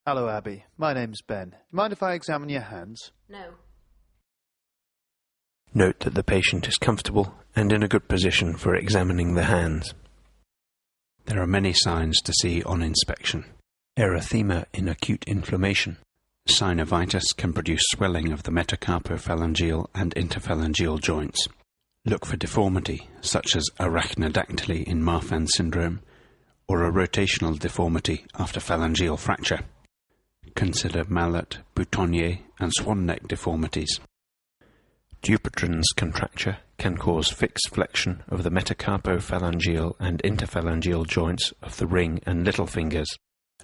Hello, Abby. My name's Ben. Mind if I examine your hands? No. Note that the patient is comfortable and in a good position for examining the hands. There are many signs to see on inspection. Erythema in acute inflammation. Synovitis can produce swelling of the metacarpophalangeal and interphalangeal joints. Look for deformity, such as arachnodactyly in Marfan syndrome, or a rotational deformity after phalangeal fracture. Consider mallet, boutonniere, and swan neck deformities. Dupuytren's contracture can cause fixed flexion of the metacarpophalangeal and interphalangeal joints of the ring and little fingers.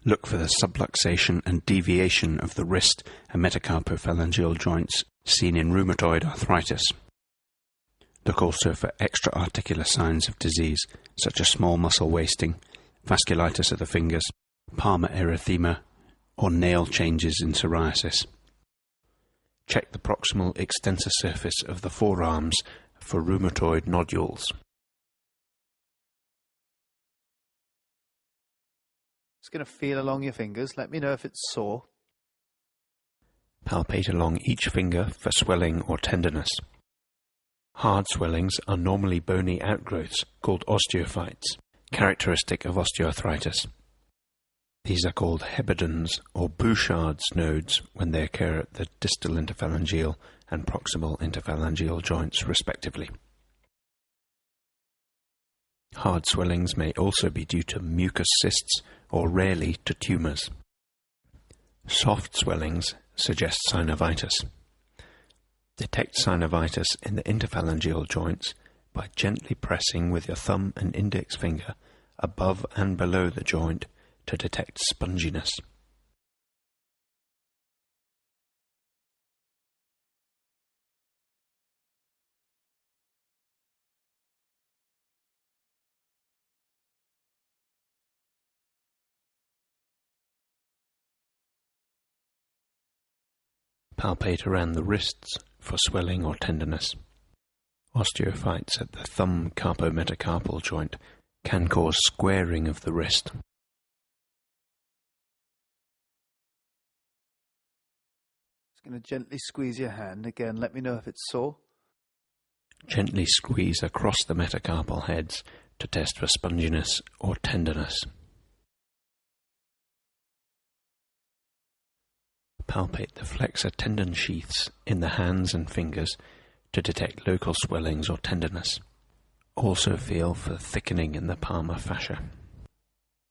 Look for the subluxation and deviation of the wrist and metacarpophalangeal joints seen in rheumatoid arthritis. Look also for extra-articular signs of disease, such as small muscle wasting, vasculitis of the fingers, palmar erythema, or nail changes in psoriasis. Check the proximal extensor surface of the forearms for rheumatoid nodules. Just going to feel along your fingers. Let me know if it's sore. Palpate along each finger for swelling or tenderness. Hard swellings are normally bony outgrowths called osteophytes, characteristic of osteoarthritis. These are called Heberdens or Bouchard's nodes when they occur at the distal interphalangeal and proximal interphalangeal joints respectively. Hard swellings may also be due to mucus cysts or rarely to tumours. Soft swellings suggest synovitis. Detect synovitis in the interphalangeal joints by gently pressing with your thumb and index finger above and below the joint to detect sponginess. Palpate around the wrists for swelling or tenderness. Osteophytes at the thumb carpometacarpal joint can cause squaring of the wrist. Just going to gently squeeze your hand. Again, let me know if it's sore. Gently squeeze across the metacarpal heads to test for sponginess or tenderness. Palpate the flexor tendon sheaths in the hands and fingers to detect local swellings or tenderness. Also feel for thickening in the palmar fascia.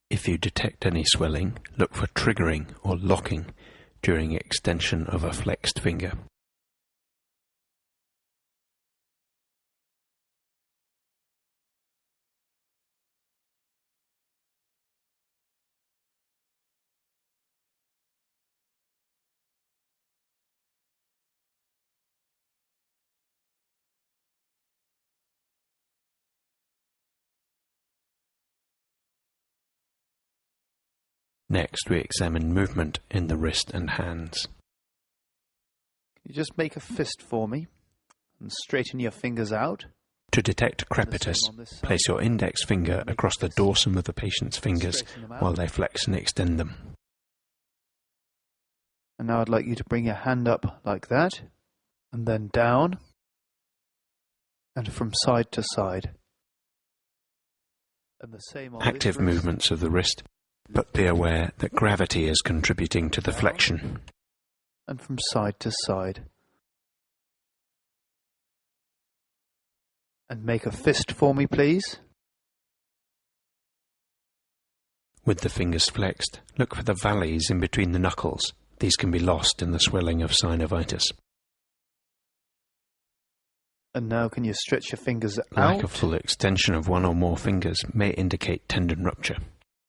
If you detect any swelling, look for triggering or locking during extension of a flexed finger. Next, we examine movement in the wrist and hands. Can you just make a fist for me and straighten your fingers out? To detect crepitus, place your index finger across the dorsum of the patient's fingers while they flex and extend them. And now I'd like you to bring your hand up like that, and then down, and from side to side. And the same on Active this wrist. movements of the wrist, but be aware that gravity is contributing to the flexion. And from side to side. And make a fist for me, please. With the fingers flexed, look for the valleys in between the knuckles. These can be lost in the swelling of synovitis. And now can you stretch your fingers out? Lack of full extension of one or more fingers may indicate tendon rupture.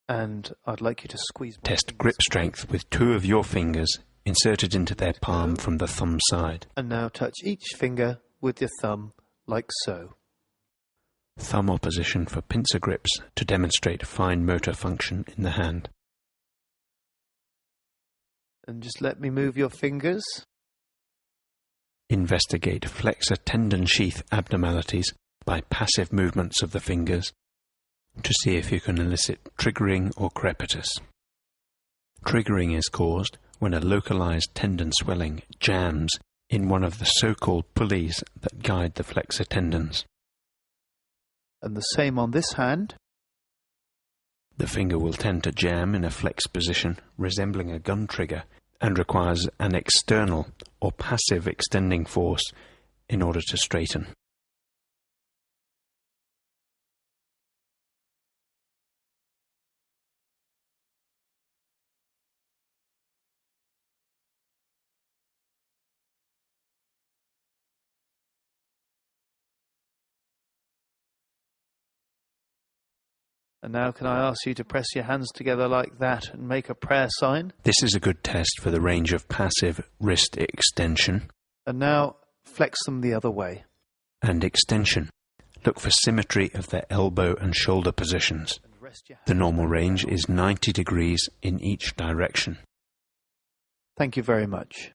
And I'd like you to squeeze. Test grip strength with two of your fingers inserted into their palm from the thumb side. And now touch each finger with your thumb, like so. Thumb opposition for pincer grips to demonstrate fine motor function in the hand. And just let me move your fingers. Investigate flexor tendon sheath abnormalities by passive movements of the fingers to see if you can elicit triggering or crepitus. Triggering is caused when a localized tendon swelling jams in one of the so-called pulleys that guide the flexor tendons. And the same on this hand. The finger will tend to jam in a flex position resembling a gun trigger and requires an external or passive extending force in order to straighten. And now can I ask you to press your hands together like that and make a prayer sign? This is a good test for the range of passive wrist extension. And now flex them the other way. And extension. Look for symmetry of the elbow and shoulder positions. The normal range is 90 degrees in each direction. Thank you very much.